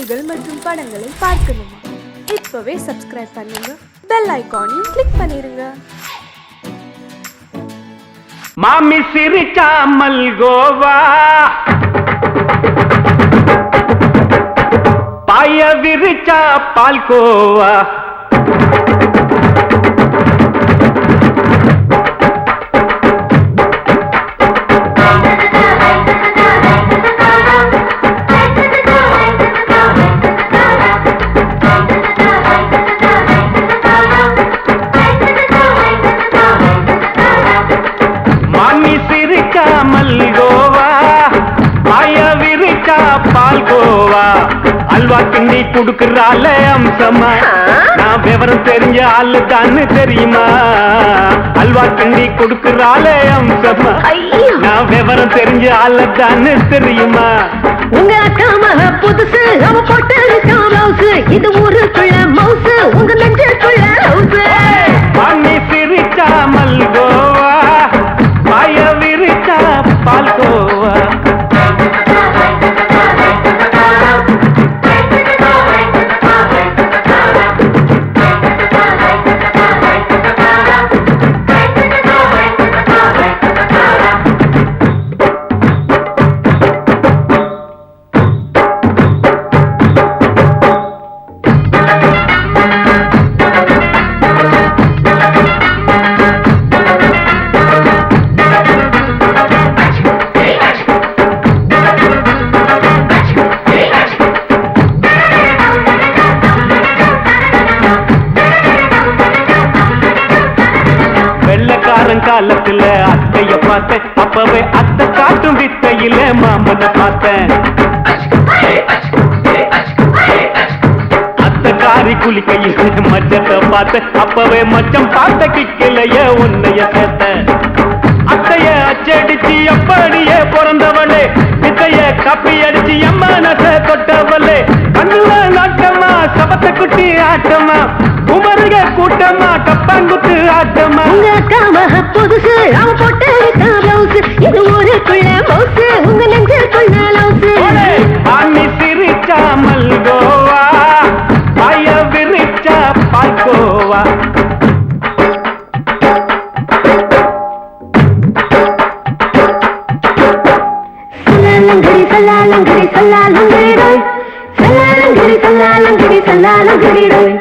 செய்திகள் மற்றும் படங்களை பார்க்கணுமா? இப்பவே சப்ஸ்கிரைப் பண்ணுங்க, பெல் ஐகானையும் கிளிக் பண்ணிருங்க. மாமி சிரிச்சா மல்கோவா, பாய விரிச்சா பால்கோவா, பால்கோவா அல்வா கிண்டி குடுக்கறால அம்சமா. நான் விவரம் தெரிஞ்ச ஆளு தான்னு தெரியுமா? அல்வா கிண்டி குடுக்கறால அம்சமா. நான் விவரம் தெரிஞ்ச ஆளு தான்னு தெரியுமா? உங்க அக்கா மக புதுசு, அவ போட்டு ப்ளவுஸ், இது ஊருக்குள்ள மவுசு, உங்க நெஞ்சுக்குள்ள ஹவுஸ். பண்ணி சிரிச்சா மல்கோவா, பாய விரிச்சா பால்கோவா. காலத்துல அத்தைய பார்த்தேன், அப்பவே அத்தை காட்டும் வித்தையில மாமனை பார்த்தேன். அத்தை காரி குளிக்கையில மச்சத்தை பார்த்தேன், அப்பவே மச்சம் பார்த்த கிக்கலைய உன்னைய சேர்த்த. அத்தைய அச்சடிச்சு அப்படியே பிறந்தவளே, வித்தைய கப்பி அடிச்சு எம்மனச தொட்டவளே. கண்ணுல நாட்டமா, சபத்தை குட்டி ஆட்டமா, உமருக கூட்டமா, கப்பாங்குத்து ஆட்டமா. உங்க அக்கா மக புதுசு, அவ போட்டு ப்ளவுஸ், இது ஊருக்குள்ள மவுசு, உங்க நெஞ்சுக்குள்ள லவுஸ். ஆமி சிரிச்சா மல்கோவா, பாய விரிச்சா பால்கோவா. சல்லாலங்கடி சல்லாலங்கடி சல்லாலங்கடி ரோய், சல்லாலங்கடி சல்லாலங்கடி சல்லாலங்கடி ரோய்.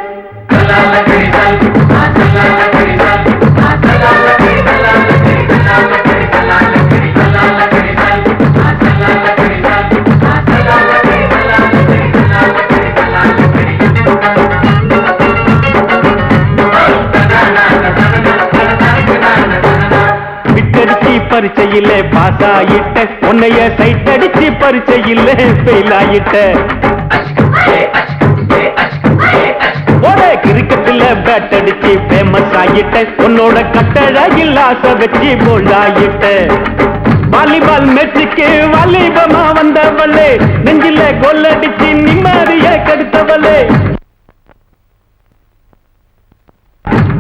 விட்டடிச்சு பரிச்சையில பாஸ் ஆயிட்ட, உன்னைய சைட் அடிச்சு பரிச்சையில ஃபெயில் ஆயிட்ட. ஒரே கிரிக்கெட்ல பேட் அடிச்சு ஃபேமஸ் ஆயிட்ட, உன்னோட கட்டழகில் ஆசை வச்சு போல்ட் ஆயிட்ட. வாலிபால் மேட்சுக்கு வாலிபமா வந்தவளே, நெஞ்சில கோல் அடிச்சு நிம்மதிய கெடுத்தவளே.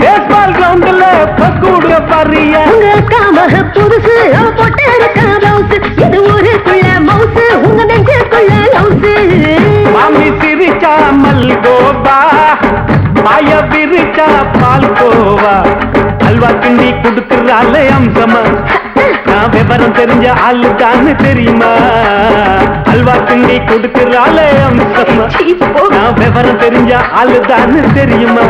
பேஸ்பால் கிரவுண்ட்ல பக்கூட பாரியா. உங்க அக்கா மக புதுசு, அவ போட்டு ப்ளவுஸ், இது ஊருக்குள்ள மவுசு, உங்க நெஞ்சுக்குள்ள லவுஸ். மாமி சிரிச்சா மல்கோவா, பாய விரிச்சா பால்கோவா. அல்வா கிண்டி குடுக்கறால அம்சமா. நான் விவரம் தெரிஞ்ச ஆளு தான்னு தெரியுமா? அல்வா கிண்டி குடுக்கறால அம்சமா. நான் விவரம் தெரிஞ்ச ஆளு தான்னு தெரியுமா?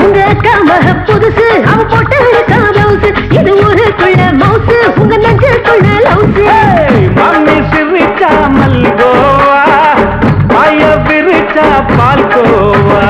உங்க அக்கா மக புதுசு, அவ போட்டு ப்ளவுஸ், இது ஊருக்குள்ள மவுசு, உங்க நெஞ்சுக்குள்ள லவுஸ். மாமி சிரிச்சா மல்கோவா, பாய விரிச்சா பால்கோவா.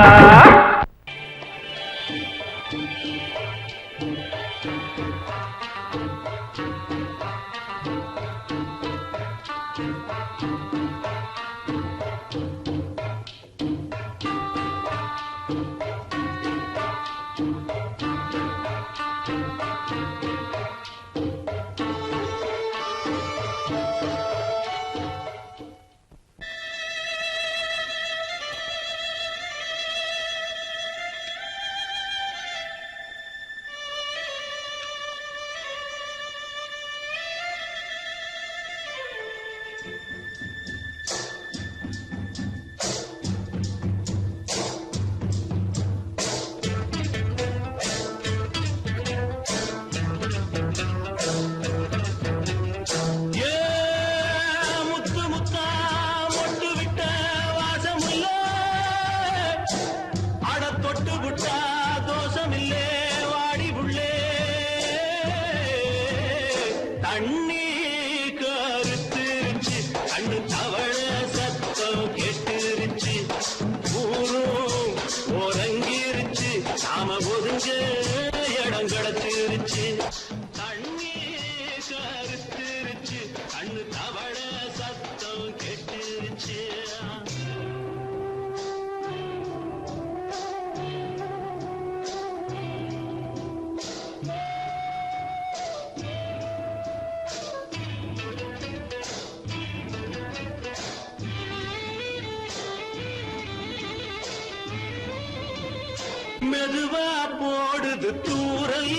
மெதுவா போடுது தூரல்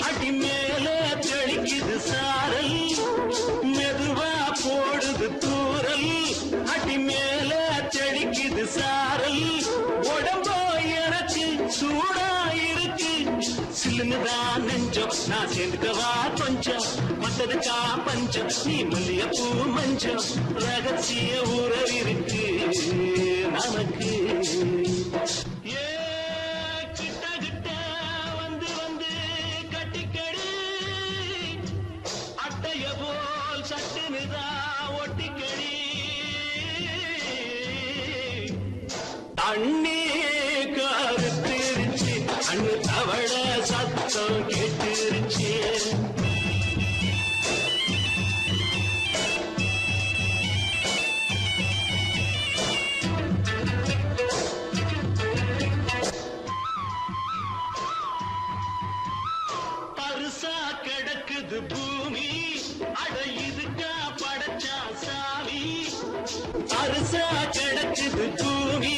அடி மேல தெளிக்குது சாரல் மெதுவா போடுது தூரல் அடி மேல தெளிக்குது சாரல் உடம்போ எனக்கு சூடா இருக்கு சில்லுதான் நெஞ்சம் நான் சேர்ந்துக்கவா கொஞ்சம் மத்ததுக்கா பஞ்சம் நீ மல்லியப்பூ மஞ்சம் ரகசிய உறவிருக்கு நமக்கு அண்ணே கருத்திருச்சு அண்ணு தவள சத்தம் கேட்டுருச்சு பரிசா கிடக்குது பூமி அட இதுக்கா படைச்சா சாமி பரிசா கிடக்குது பூமி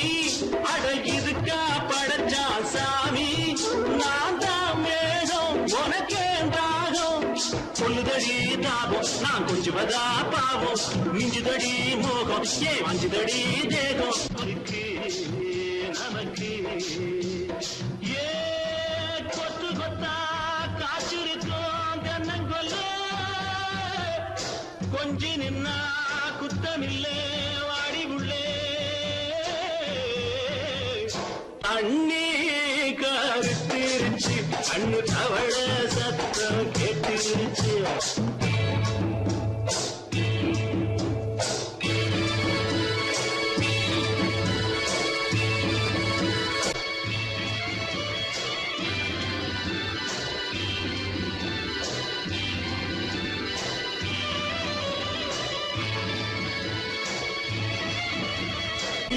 அட இதுக்கா படைச்சா சாமி நான் தான் மேகம் உனக்கே தாகம் சொல்லுதடி தாபம் நான் கொஞ்சுவதா பாவம் மிஞ்சுதடி மோகம் ஏன் வஞ்சுதடி தேகம் இருக்கு நமக்கு ஏ கொத்து கொத்தா காய்ச்சிருக்கோம் தென்னங்கொல்ல கொஞ்சி நின்னா குத்தமில்லே வாடி உள்ளே அண்ணே கருத்திருச்சு அண்ணு தவள சத்தம் கேட்டுருச்சு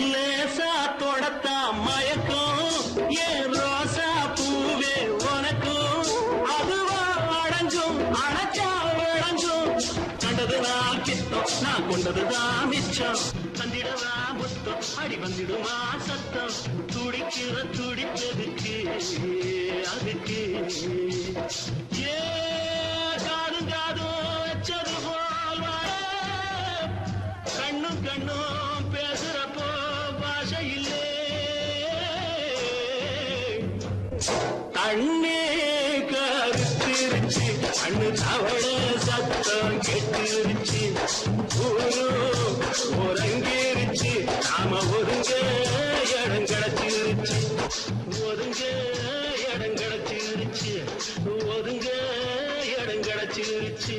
லேசா தொடத்தா மயக்கம் ஏன் ரோசா பூவே உனக்கும் அதுவா அடைஞ்சும் அடைச்சா விளங்கும் கண்டதுதான் கித்தம் நான் கொண்டதுதான் மிச்சம் தந்திடவா முத்தம் அடி வந்திடுமா சத்தம் துடிக்கிற துடிப்பதுக்கு அதுக்கு ஏ காதும் காதும் வச்சது போல் கண்ணும் கண்ணும் பேசுறப்போ பாஷை இல்லே கண்ணே கருத்திருச்சு கண்ணு தவள சத்தம் கெட்டுருச்சு ஊரு ஒருங்கிருச்சு நாம ஒருங்க இடம் கிடைச்சிருச்சு ஒருங்க இடம் கிடைச்சிருச்சு ஒருங்க இடம் கிடைச்சிருச்சு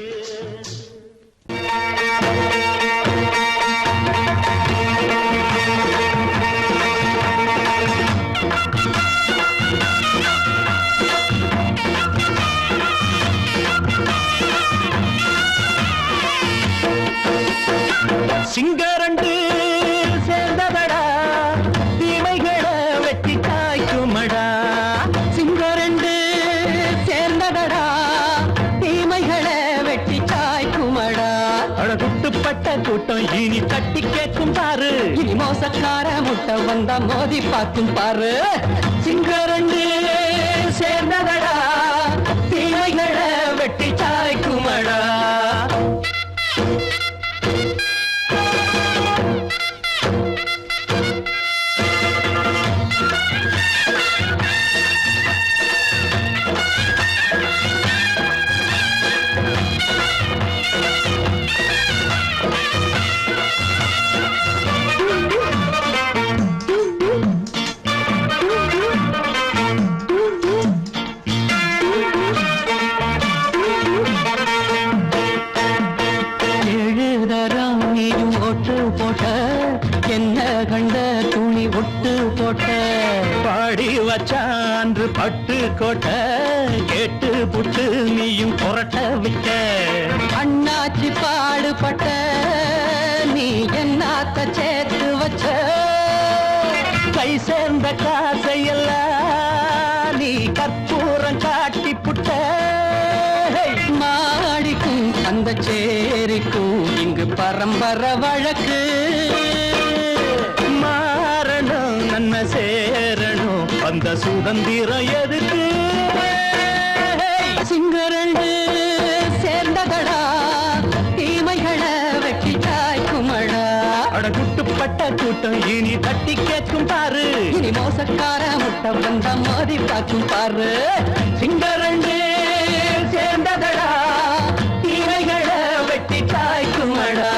சிங்கரண்டு சேர்ந்ததடா தீமைகளை வெட்டி காய்க்குமடா சிங்கரண்டு சேர்ந்ததடா தீமைகளை வெட்டி காய்க்குமடா அழகுட்டுப்பட்ட கூட்டம் இனி தட்டி கேட்கும் பாரு இனி மோசக்கார முட்டை வந்தா மோதி பார்க்கும் பாரு சிங்கரண்டு சேர்ந்ததடா தீமைகளை வெட்டி காய்க்குமடா பாடி வச்சான்று பட்டு கோட்டை கேட்டு புட்டு நீயும் புரட்ட விட்ட அண்ணாச்சி பாடுபட்ட நீ என்னாத்த சேர்த்து வச்ச கை சேர்ந்த காசையெல்லாம் நீ கற்பூரம் காட்டி புட்ட மாடிக்கும் அந்த சேரிக்கும் இங்கு பரம்பரை வழக்கு மாறணும் நன்மை சேரணும் அந்த சுதந்திரம் எதுக்கு சிங்கரண்டு சேர்ந்ததடா தீமைகளை வெட்டி தாய்க்குமடா அடகுட்டுப்பட்ட கூட்டம் இனி தட்டி கேட்கும் பாரு இனி மோசக்கார முட்டை வந்த மோதி பார்க்கும் பாரு சிங்கரண்டு சேர்ந்ததடா தீமைகளை வெட்டி தாய்க்குமடா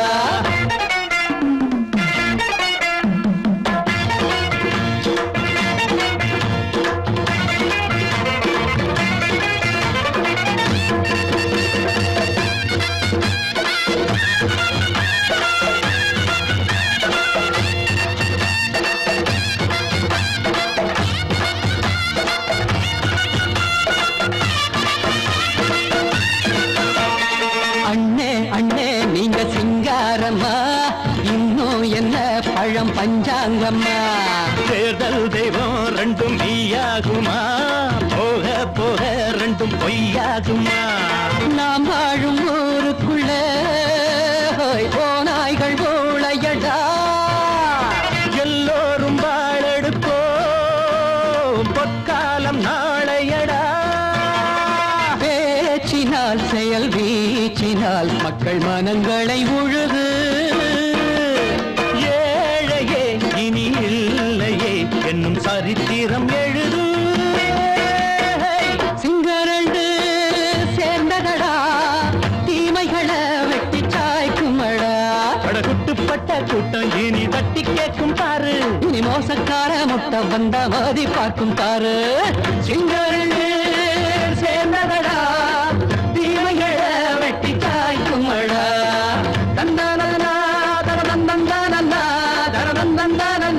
பழம் பஞ்சாங்கம்மா தேர்தல் தெய்வம் ரெண்டும் மெய்யாகுமா போக போக ரெண்டும் பொய்யாகுமா நாம் வாழும் ஊருக்குள்ள போனாய்கள் ஊழையடா எல்லோரும் வாழெடுப்போ பொற்காலம் நாளையடா பேச்சினால் செயல் வீச்சினால் மக்கள் மனங்களை உழுது என்னும் சரித்திரம் எழுது சிங்கரண்டு சேர்ந்ததடா தீமைகளை வெட்டி சாய்க்குமடா படகுட்டுப்பட்ட கூட்டம் இனி தட்டி கேட்கும் பாரு இனி மோசக்கார முட்டை வந்த மோதி பார்க்கும் பாரு சிங்கரண்டு சேர்ந்ததடா தீமைகளை வெட்டி சாய்க்குமடா தந்தானா தரதந்தந்தானா தரதந்தந்தானா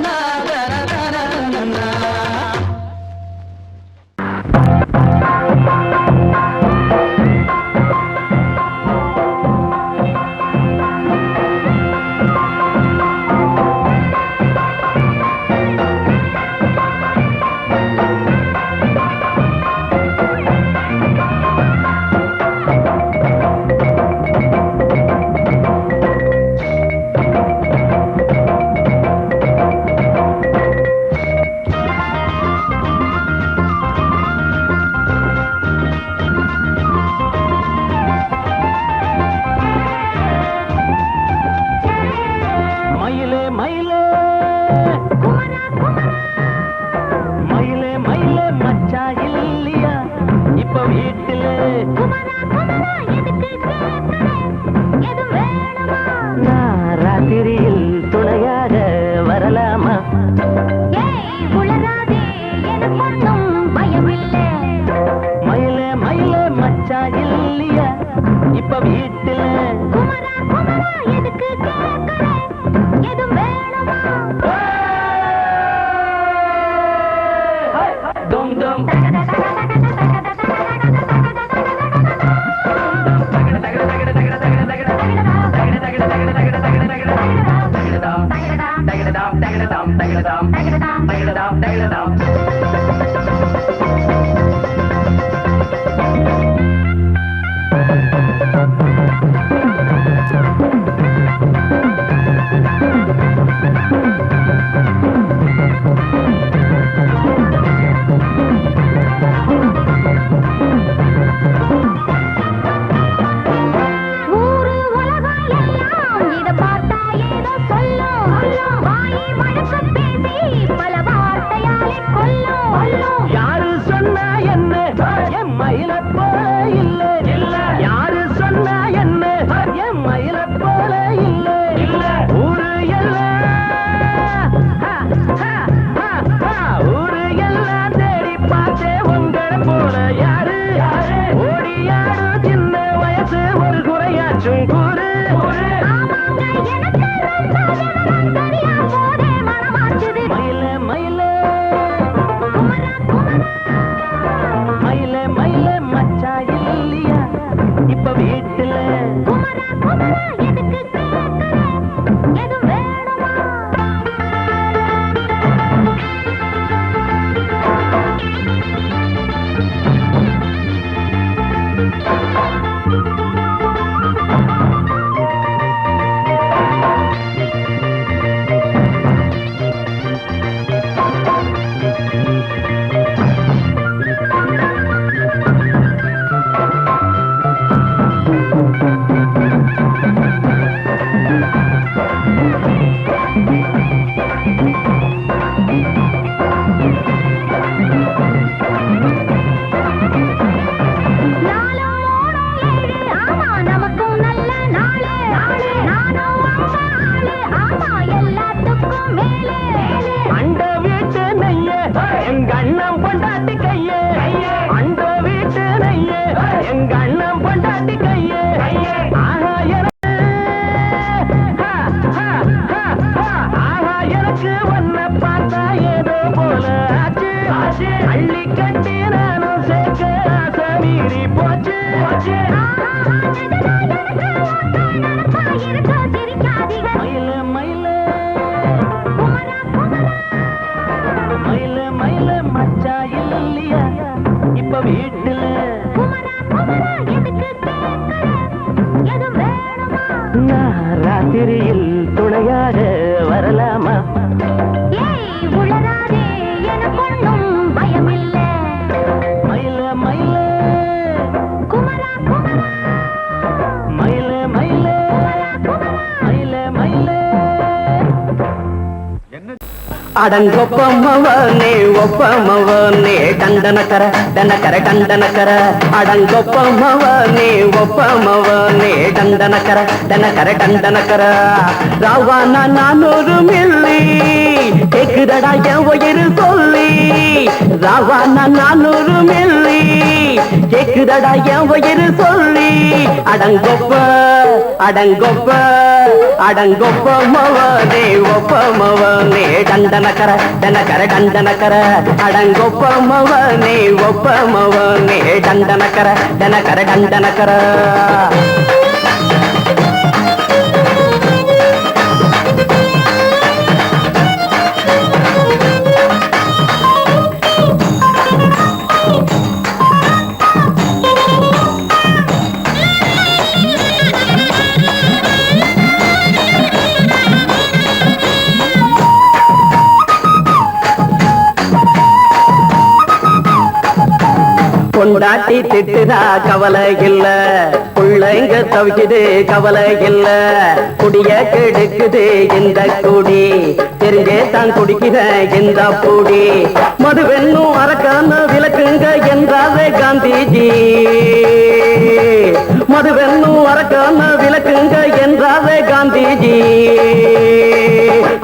பல வார்த்தையாலே கொல்லும் அண்ட வீட்டு நெய்ய எங்க அண்ணன் பொண்டாட்டி கையே அண்ட வீட்டு நெய்ய எங்க அண்ணன் பொண்டாட்டி கையே ஆஹா எனக்கு ஒன்ன பார்த்தா ஏதோ போல ஆச்சு அள்ளி கட்டி நானும் சேர்க்க ஆசை மீறி போச்சு மயில மயில மயில மயில மச்சா இல்லையா இப்ப வீட்டுல நான் ராத்திரியில் துணையாக வரலாமா மயில மயில மயில மயில மயில மயில அடங்கொப்பமவனே ஒப்பமவனே டண்டனக்கர டனக்கர டண்டனக்கர அடங்கொப்பமவனே ஒப்பமவனே டண்டனக்கர டனக்கர டண்டனக்கர ராவானா 400 மில்லி கேக்குதடா என் உயிர் சொல்லி ராவானா 400 மில்லி கேக்குதடா என் உயிர் சொல்லி அடங்கொப்ப அடங்கொப்ப அடங்கொப்பமவனே ஒப்பமவனே டண்டனக்கர டனக்கர டண்டனக்கர அடங்கொப்பமவனே ஒப்பமவனே டண்டனக்கர டனக்கர டண்டனக்கர பொண்டாட்டி திட்டுதா கவலை இல்ல புள்ளைங்க தவிக்குது கவலை இல்ல குடிய கெடுக்குது இந்த குடி தெரிஞ்சே தான் குடிக்கிற இந்த பூடி மதுவென்னும் அரக்கான விளக்குங்க என்றாவே காந்திஜி மதுவென்னும் அரக்கான விளக்குங்க என்றாவே காந்திஜி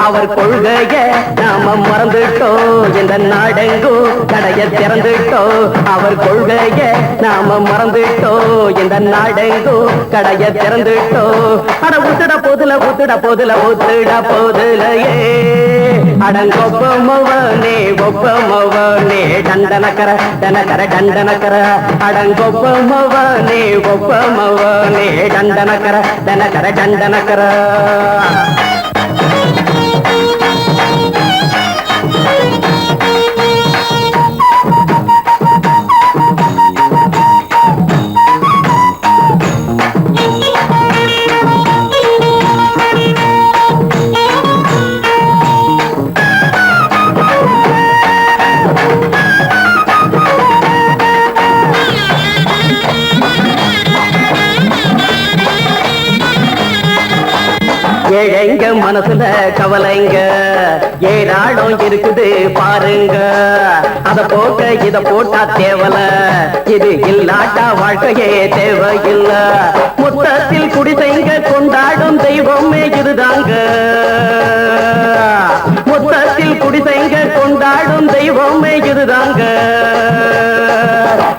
அவர் கொள்கைய நாம மறந்துட்டோம் இந்த நாடெங்கும் கடைய திறந்துட்டோம் அவர் கொள்கைய நாம மறந்துட்டோம் இந்த நாடெங்கும் கடைய திறந்துட்டோம் அட ஊத்துட போதுல ஊத்துட போதுல ஊத்துட போதுலையே அடங்கொப்பமவனே ஒப்பமவனே டண்டனக்கர டனக்கர டண்டனக்கர அடங்கொப்பமவனே ஒப்பமவனே டண்டனக்கர டனக்கர டண்டனக்கர ஏழைங்க மனசுல கவலைங்க ஏராளம் இருக்குது பாருங்க அத போக்க இத போட்டா தேவல இது இல்லாட்டா வாழ்க்கையே தேவையில்ல மொத்தத்தில் குடிசைங்க கொண்டாடும் தெய்வமே இதுதாங்க மொத்தத்தில் குடிசைங்க கொண்டாடும் தெய்வமே இதுதாங்க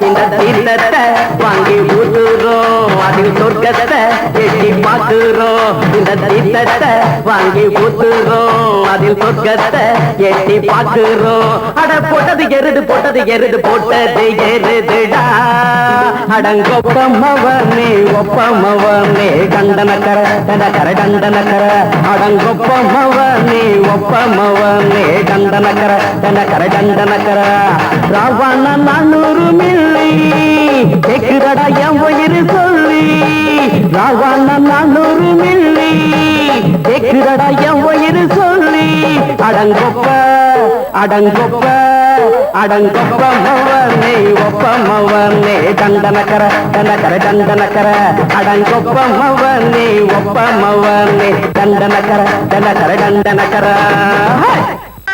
இந்த தீர்த்தத்தை வாங்கி ஊத்துறோம் அதில் சொர்க்கத்தை எட்டி பார்க்கிறோம் இந்த தீர்த்தத்தை வாங்கி ஊத்துறோம் அதில் சொர்க்கத்தை எட்டி பார்க்கிறோம் அட போட்டது எருது போட்டது எருதுடா அடங்கொப்பமவனே ஒப்பமவனே டண்டனக்கர டனக்கர டண்டனக்கர அடங்கொப்பமவனே ஒப்பமவனே டண்டனக்கர டனக்கர டண்டனக்கர ராவண 400 மில்லி கேக்குதடா என் உயிர் சொல்லி ராவண 400 மில்லி கேக்குதடா என் உயிர் சொல்லி அடங்கொப்ப அடங்கொப்ப அடங்கொப்பமவனே ஒப்பமவனே டண்டனக்கர டனக்கர டண்டனக்கர அடங்கொப்பமவனே ஒப்பமவனே டண்டனக்கர டனக்கர டண்டனக்கர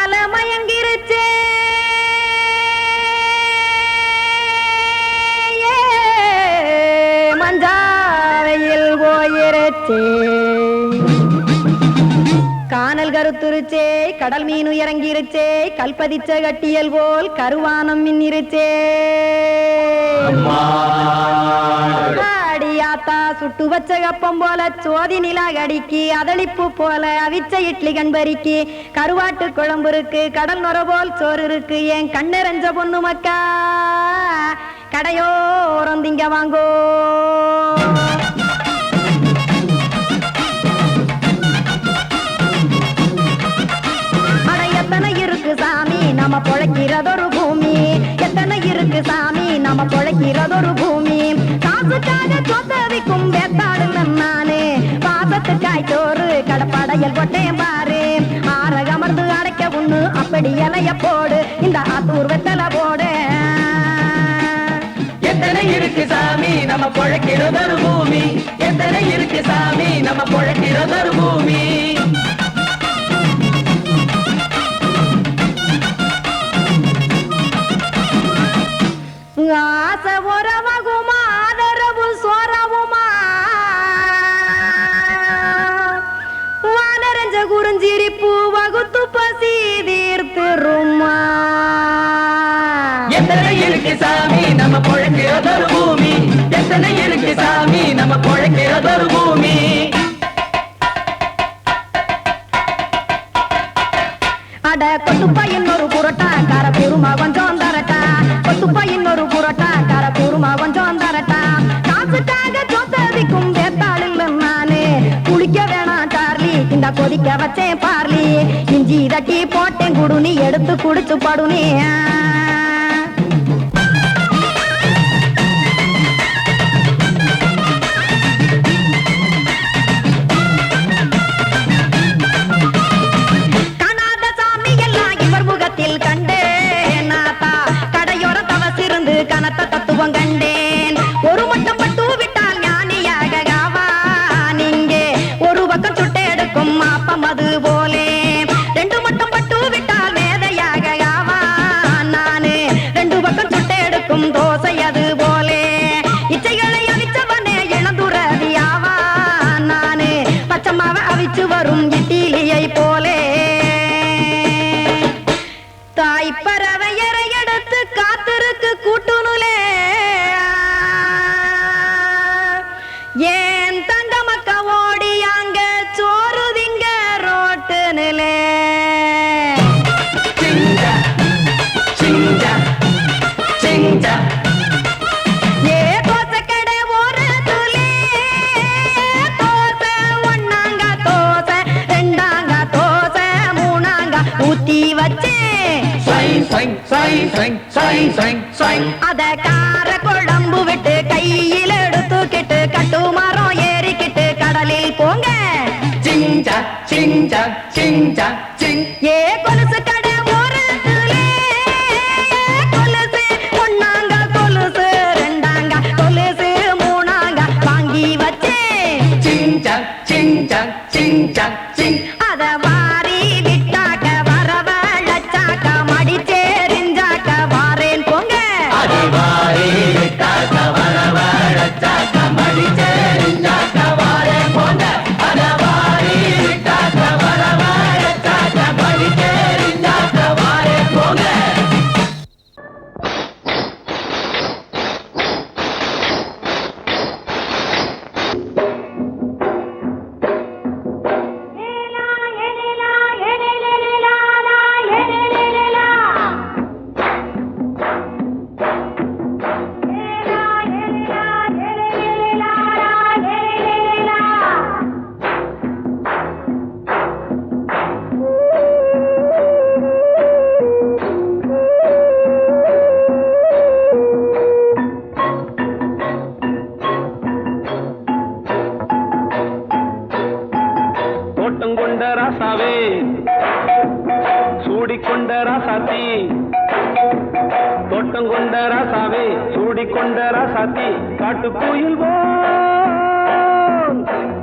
அலமயங்கிருச்சே மஞ்சாவையில் போயிருச்சே கானல் கருத்துருச்சே கடல் மீன் இறங்கிருச்சே கல்பதிச்ச கட்டியல் போல் கருவானம் மின்னிருச்சே அடியாத்தா சுட்டு வச்ச கப்பம் போல சோதி நிலா கடிக்கு அதளிப்பு போல அவிச்ச இட்லி கண்பறிக்கு கருவாட்டு குழம்பு இருக்கு கடல் நுர போல் சோறு இருக்கு என் கண்ணெரஞ்ச பொண்ணு மக்கா கடையோரம் திங்க வாங்கோ எத்தனை இருக்கு சாமி நம்ம பொழைக்கிறதொரு பூமி எத்தனை இருக்கு சாமி நம்ம பொழைக்கிறதொரு பூமி காசுக்காக சொத்தவிக்கும் வேத்தாடுங்க நானே பாசத்துக்காய் சோறு கடப்படையல் போட்டேன் பாரு ஆரகமர்ந்து அடைக்க ஒண்ணு அப்படி இலைய போடு இந்த ஆத்தூர் வெத்தலை போடு எத்தனை இருக்கு சாமி நம்ம பொழைக்கிறதொரு பூமி எத்தனை இருக்கு சாமி நம்ம பொழைக்கிறதொரு பூமி ஆசை உறவகுமா ஆதரவு சோறவுமா வானரஞ்ச குறிஞ்சிரிப்பு வகுத்து பசி தீர்த்துருமா எத்தனை இருக்கு சாமி நம்ம பொழைக்கிறதொரு பூமி எத்தனை இருக்கு சாமி நம்ம பொழைக்கிறதொரு பூமி அட கொத்துப்பா இன்னொரு புரோட்டா கார குருமா கொஞ்சம் தரட்டா கொத்துப்பா இன்னொரு புரோட்டா கார குருமா கொஞ்சம் தரட்டா காசுக்காக சொத்ததிக்கும் வேத்தாளில் நானு குளிக்க வேணாம் சார்லி இந்த கொதிக்க வச்சேன் பார்லி இஞ்சி தட்டி போட்டேன் குடுனி எடுத்து குடிச்சு படுனி தத்துவம் கண்டேன் ஒரு மட்டம் பட்டு விட்டால் ஞானியாக நீங்கே ஒரு பக்கம் சுட்டு எடுக்கும் மாப்பம் அது போலே ரெண்டு மட்டம் பட்டு விட்டால் மேதையாக நானு ரெண்டு பக்கம் சுட்டு எடுக்கும் தோசை அது போலே இச்சைகளை அவிச்சவனே இளந்துறவியாவா நானு பச்சமாவ அவிச்சு வரும் இட்டிலியை போலே தாய் பறவையரை எடுத்து காத்திருக்கு கூட்டுனுலே ஏன் தங்க மக்க ஓடி அங்க சோறுதிங்க ரோட்டு நிலே ஏ தோசை கடை ஒரு துளி தோசை ஒன்னாங்க தோசை ரெண்டாங்க தோசை மூணாங்க ஊத்தி வச்சே அத கார குழம்பு விட்டு கையில் எடுத்துக்கிட்டு கட்டு மரம் ஏறிக்கிட்டு கடலில் போங்க ஏ கொலுசு கடை ஒரு கொலுசு ஒன்னாங்க கொலுசு ரெண்டாங்க கொலுசு மூணாங்க வாங்கி வச்சேன் அத வாரி விட்டாக்க வரவழைச்சாக்க மடிச்சேரிஞ்சாக்க வாரேன் போங்க சூடிக்கொண்ட ராசாத்தி தோட்டம் கொண்ட ராசாவே சூடிக்கொண்ட ராசாத்தி காட்டு கோயில்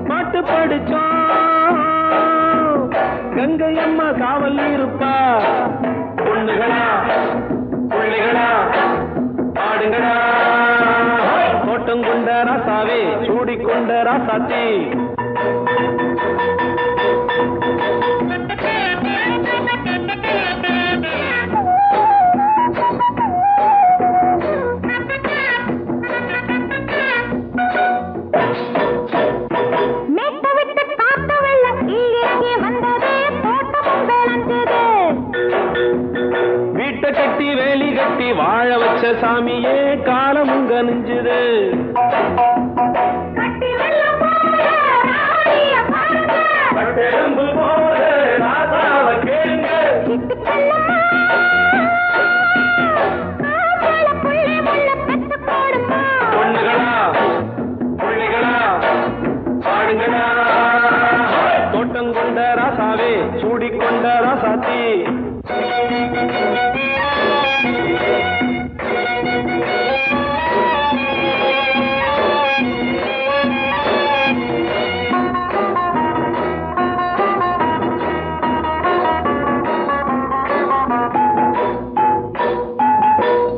பாட்டு படிச்சோம் கங்கை அம்மா காவல் இருப்பா பொண்ணுகளா பிள்ளைகளா பாடுங்களா தோட்டம் கொண்ட ராசாவே சூடிக்கொண்ட ராசாத்தி வீட்டை கட்டி வேலி கட்டி வாழ வச்ச சாமியே காலமுங்க நெஞ்சுது. பட்டெலும்பு போல ராசாவ கேளுங்க. பொண்ணுகளா புள்ளிகளா பாடுங்களா. தோட்டம் கொண்ட ராசாவே சூடிக்கொண்ட ராசாத்தி.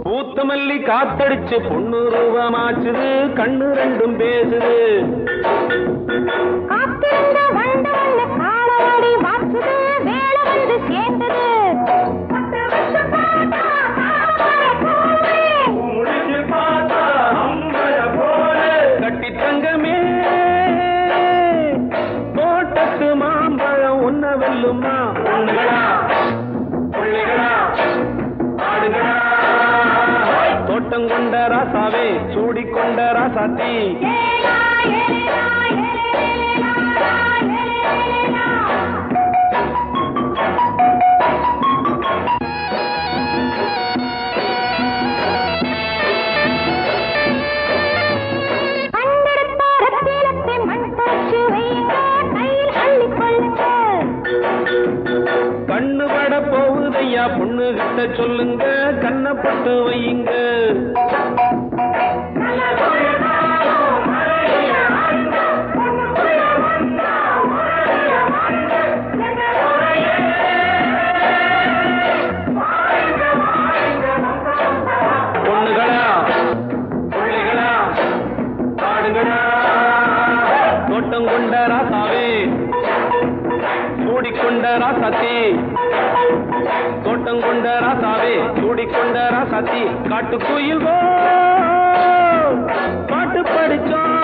பூத்தமல்லி காத்தடிச்சு பொண்ணு ரூபமாச்சுது. கண்ணு ரெண்டும் பேசுது. கட்டி தங்கமே தோட்டத்து மாம்பழம் உன்ன வெல்லுமா. பொண்ணுகளா புள்ளிகளா ஆடுகளா. தோட்டம் கொண்ட ராசாவே சூடிக்கொண்ட ராசாத்தி. கண்ணு பட போகுதையா பொண்ணு கிட்ட சொல்லுங்க. கண்ணப்பட்டு வையுங்க. பொண்ணுகளா புள்ளிகளா பாடுங்களா. தோட்டம் கொண்ட ராசாவே சூடிக்கொண்ட ராசாத்தி. தோட்டம் கொண்ட ராசாவே சூடிக்கொண்ட ராசாத்தி. காட்டுக்குயில் பாட்டு படிச்சோம்.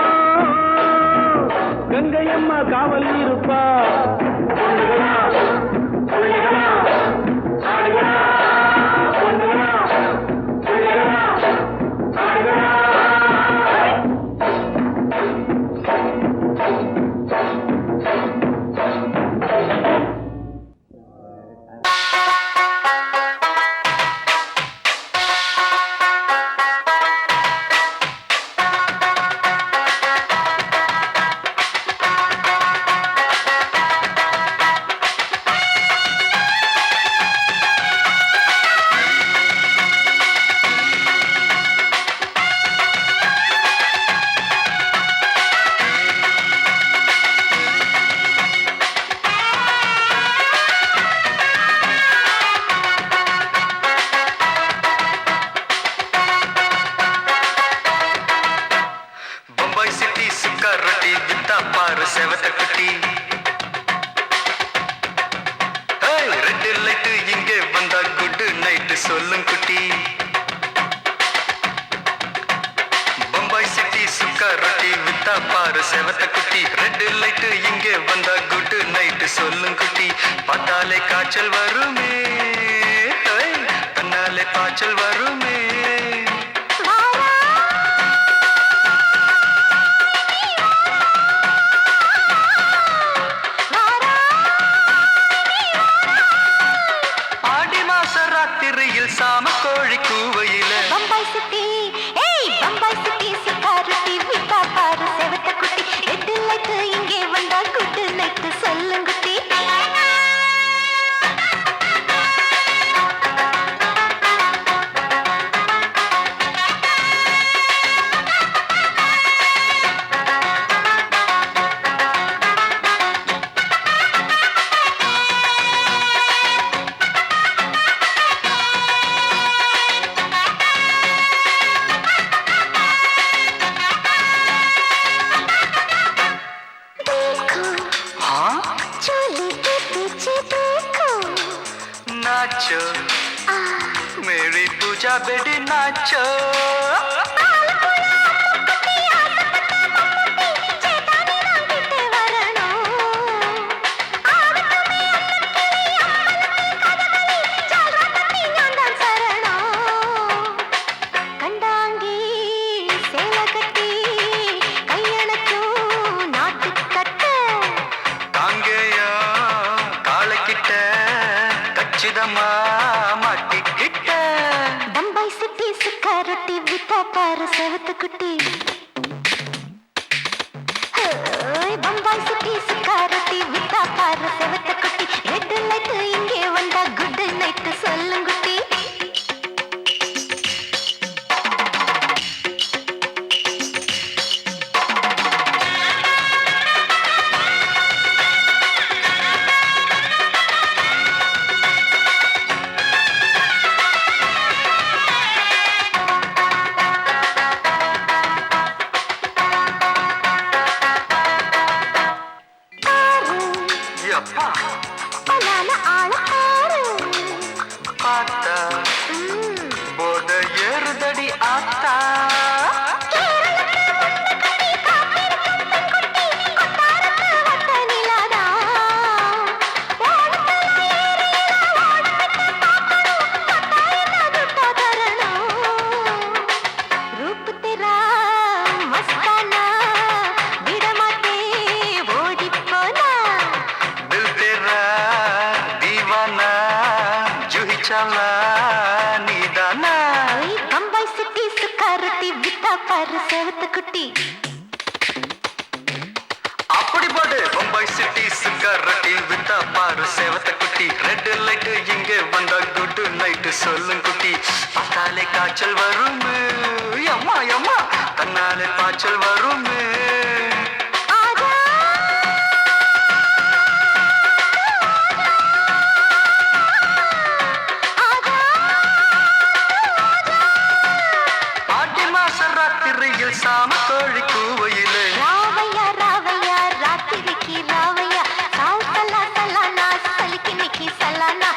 கங்கையம்மா காவல் இருப்பா. பொண்ணுகளா புள்ளிகளா ஆடுகளா. பொண்ணுகளா புள்ளிகளா ஆடுகளா. செவத்த குட்டி ரெட் லைட் இங்கே வந்தா குட் நைட் சொல்லும் குட்டி. பம்பாய் சிட்டி சுக்கா ரொட்டி வித்தா பாரு செவத்த குட்டி. ரெட் லைட் இங்கே வந்தா குட் நைட் சொல்லும் குட்டி. பார்த்தாலே காய்ச்சல் வருமே தன்னாலே பாய்ச்சல் வருமே. சாம கோழி கூவையில பம்பாய் சிட்டி பம்பாய் சிட்டி சிக்காருட்டி விட்டா பாரு செவத்த குட்டி. ரெட் லைட் இங்கே வந்தா குட் நைட் சொல்லுங்குட்டி. नाचो मेरी पूजा बेटी नाचो. மாட்டிக்கிட்ட பம்பாய் சிட்டி சுக்கா ரொட்டி வித்தா பாரு செவத்து குட்டி பம்பாய் சிட்டி சுக்கா ரொட்டி வித்தா பாரு செவத்து குட்டி ரெட் லைட் இங்கே வந்தா குட் நைட் சொல்லுங்குட்டி பார்த்தா போத ஏறுதடி ஆத்தா குட்டி அப்படி போடு பம்பாய் சிட்டி சுக்கரட்டி வித்தா பாரு சேவத்த குட்டி ரெட் லைட் இங்கே வந்தா குட் நைட் சொல்லும் குட்டி பார்த்தாலே காய்ச்சல் வரும் அம்மா அம்மா தன்னாலே பாய்ச்சல் வரும் சாம கோழி கூவையிலே ராவையா ராவையா ராத்திரிக்கு ராவையா சால் சலா சலானா சலிக்கு நிக்கி சலானா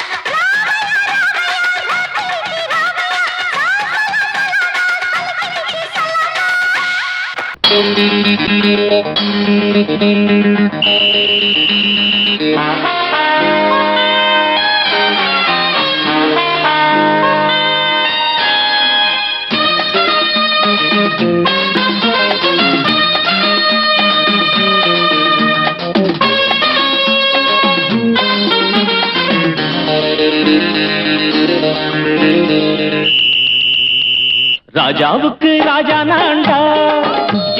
ராஜாவுக்கு ராஜா நான்டா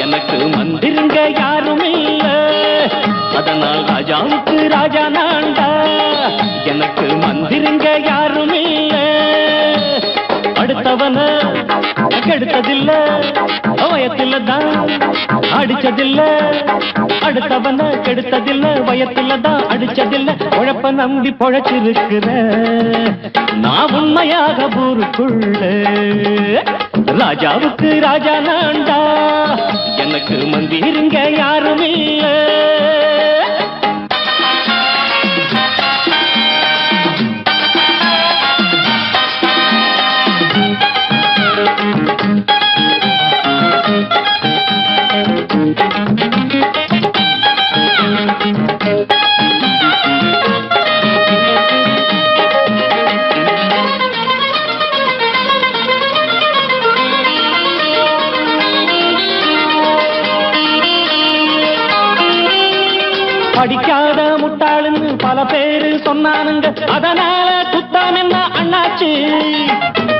எனக்கு மந்திருங்க யாரும் இல்ல அதனால் ராஜாவுக்கு ராஜா நான்டா எனக்கு மந்திருங்க யாரும் இல்ல அடுத்தவன கெடுத்ததில்ல வயத்துல தான் அடிச்சதில்ல அடுத்தவன கெடுத்ததில்ல வயத்துல தான் அடிச்சதில்ல உழப்ப நம்பி பொழைச்சிருக்கிற நான் உண்மையாக ஊருக்குள்ள ராஜாவுக்கு ராஜா நான்டா எனக்கு மந்திருங்க யாரும் இல்ல படிக்காத முட்டாளுன்னு பல பேரு சொன்னானுங்க அதனால குத்தம் என்ன அண்ணாச்சு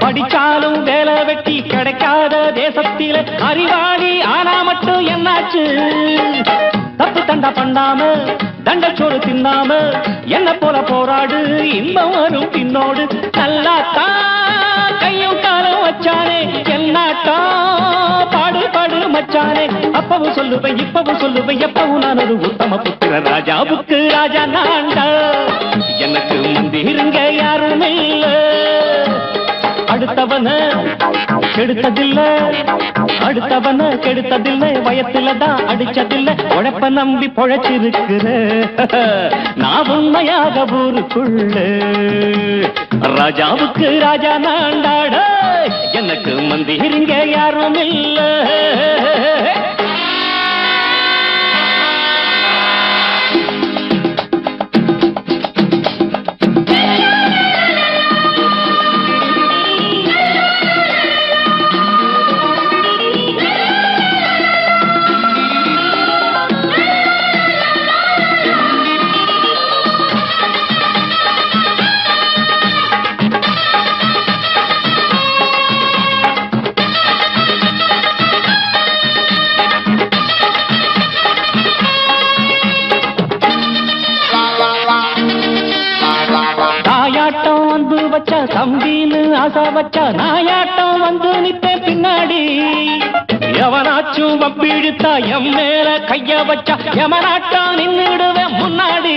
படிச்சாலும் வேலை வெட்டி கிடைக்காத தேசத்தில அறிவாளி ஆனா மட்டும் என்னாச்சு தப்பு தண்டா பண்ணாம தண்டச்சோறு தின்னாம என்ன போல போராடு இன்பம் வரும் பின்னோடு நல்லாத்தான் கையும் காலம் வச்சானே என்னாட்டா பாடு பாடு மச்சானே அப்பவும் சொல்லுவேன் இப்பவும் சொல்லுவேன் எப்பவும் நான் ஒரு உத்தம புத்திர ராஜாவுக்கு ராஜா நான்டா எனக்கு மந்திருங்க யாரும் இல்ல அடுத்தவன கெடுத்ததில்ல அடுத்தவன கெடுத்ததில்ல வயத்துல தான் அடிச்சதில்ல உழைப்ப நம்பி பொழைச்சிருக்கிற நான் உண்மையாக ஊருக்குள்ள ராஜாவுக்கு ராஜா நான்டாட எனக்கு மந்திருங்க யாரும் இல்ல வச்சா தம்பின்னு ஆசா வச்சா நாயாட்டம் வந்து நிப்பேன் பின்னாடி. எவனாச்சும் வப்பிழுத்தா எம் மேல கைய வச்சா எவனாட்டம் நின்னுடுவேன் முன்னாடி.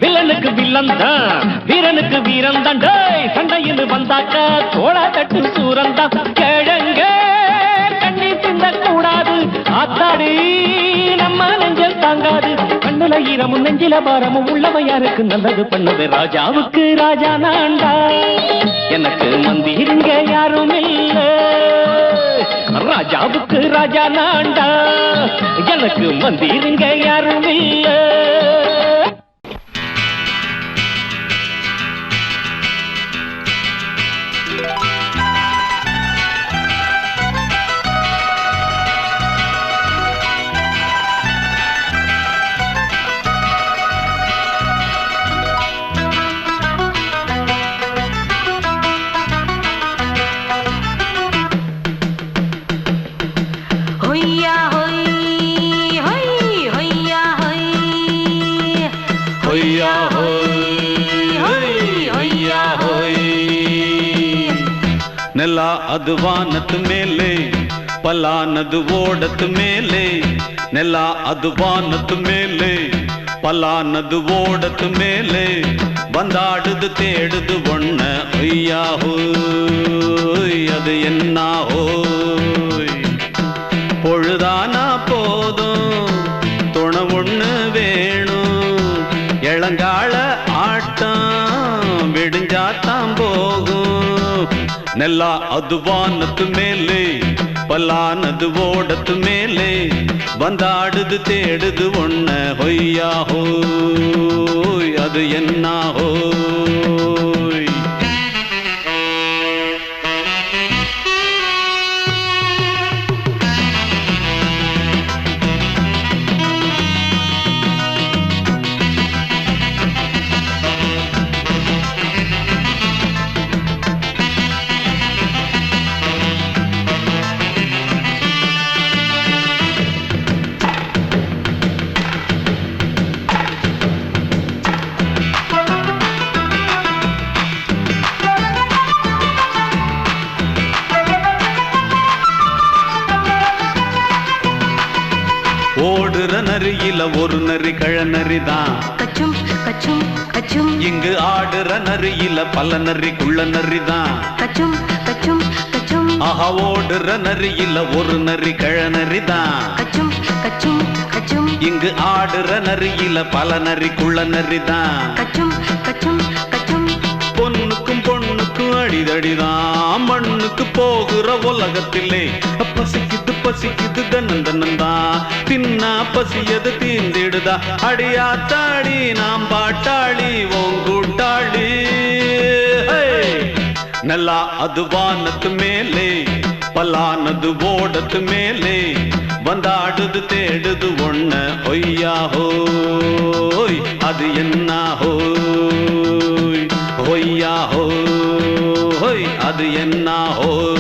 வில்லனுக்கு வில்லன் தான், வீரனுக்கு வீரன் தான். சண்டையில் வந்தாக்க தோள தட்டு சூரன் தான். கிழங்க கண்ணி தின்ன கூடாது ஆத்தாடி, நம்ம நெஞ்சல் தாங்காது. கண்ணுல ஈரமும் நெஞ்சில பாரமும் உள்ளவ யாருக்கு நல்லது பண்ணது. ராஜாவுக்கு ராஜா நான்டா, எனக்கு மந்திருங்க யாரும் இல்ல. ராஜாவுக்கு ராஜா நான்டா, எனக்கு மந்திருங்க யாரும் இல்ல. ನೆಲ ಅದು ವಾನದ ಮೇಲೆ, ಪಲಾನದು ಓಡದ ಮೇಲೆ. ನೆಲ ಅದು ವಾನದ ಮೇಲೆ, ಪಲಾನದು ಓಡದ ಮೇಲೆ. ಬಂದಾಡುದು தேடுது ஒண்ண ஒய்யா ஹோய், அது என்ன ஹோய். பொழுதானா போதும் துணை ஒண்ணு வேணும். இளங்கால ஆட்டம் விடிஞ்சாத்தான் போகும். ನೆಲ ಅದು ವಾನದ ಮೇಲೆ, ಪಲಾನದು ಓಡದ ಮೇಲೆ. ಬಂದಾಡುದು தேடுது ஒண்ண ಹೊಯ್ಯಾ ஹோய், அது என்ன ஹோய். ஓடுற நரியில ஒரு நரி கழநரிதான். கச்சும் கச்சும் கச்சும். இங்கு ஆடுற நரியில பல நரி குள்ள நரிதான். கச்சும் கச்சும் கச்சும். ஆஹா ஓடுற நரியில ஒரு நரி கழநரிதான். கச்சும் கச்சும் கச்சும். இங்கு ஆடுற நரியில பல நரி குள்ள நரிதான். கச்சும் கச்சும் கச்சும். பொண்ணுக்கும் பொண்ணுக்கும் அடிதடிதான். மண்ணுக்கு போகிற உலகத்திலே பசிக்குது பசிக்குது தன்னந்தனந்தான். தின்னா பசியது தீர்ந்திடுதா. அடியாத்தாடி நாம் பாட்டாளி ஓங்கூட்டாளி. ನೆಲ ಅದು ವಾನದ ಮೇಲೆ, ಪಲಾನದು ಓಡದ ಮೇಲೆ. ಬಂದಾಡುದು தேடுது ஒண்ண ஒய்யா ஹோய், அது என்ன ஹோய். ஒய்யா ஹோய், அது என்ன ஹோய்.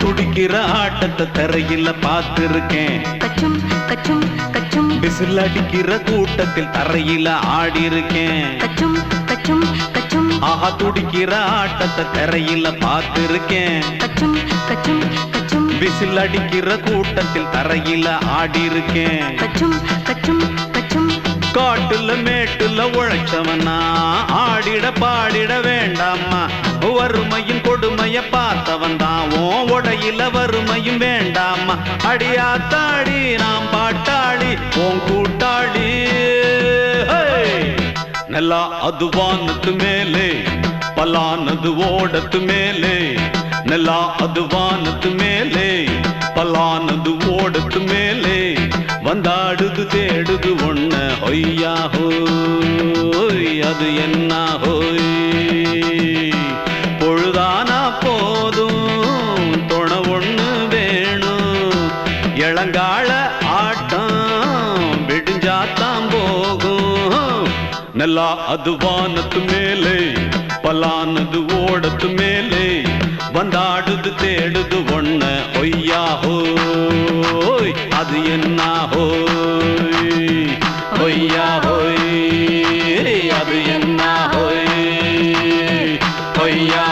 துடிக்கிற ஆட்டத்தை தரையில பார்த்திருக்கேன். கச்சும் கச்சும் கச்சும். விசில் அடிக்கிற கூட்டத்தில் தரையில ஆடி இருக்கேன். கச்சும் கச்சும் கச்சும். ஆஹா துடிக்கிற ஆட்டத்தை தரையில பார்த்திருக்கேன். கச்சும் கச்சும் கச்சும். விசில் அடிக்கிற கூட்டத்தில் தரையில ஆடி இருக்கேன். கச்சும் கச்சும் கச்சும். காட்டுல மேட்டுல உழைச்சவனா ஆடிட பாடிட வேண்டாமா. வறுமையின் கொடுமைய பார்த்தவன் தான் உன் உடையில வறுமையும் வேண்டாமா. அடியாத்தாடி நாம் பாட்டாளி உன் கூட்டாளி. ನೆಲ ಅದು ವಾನದ ಮೇಲೆ, ಪಲಾನದು ಓಡದ ಮೇಲೆ. ನೆಲ ಅದು ವಾನದ ಮೇಲೆ, ಪಲಾನದು ಓಡದ ಮೇಲೆ. வந்தாடுது தேடுது ஒண்ண ஒய்யா ஹோய், அது என்ன ஹோய். நல்லா அது வானத்து மேலே பலானது ஓடத்து மேலே வந்தாடுது தேடுது ஒண்ண ஒய்யா ஹோய் அது என்ன ஹோய் ஒய்யா ஹோய் அது என்ன ஹோய் ஒய்யா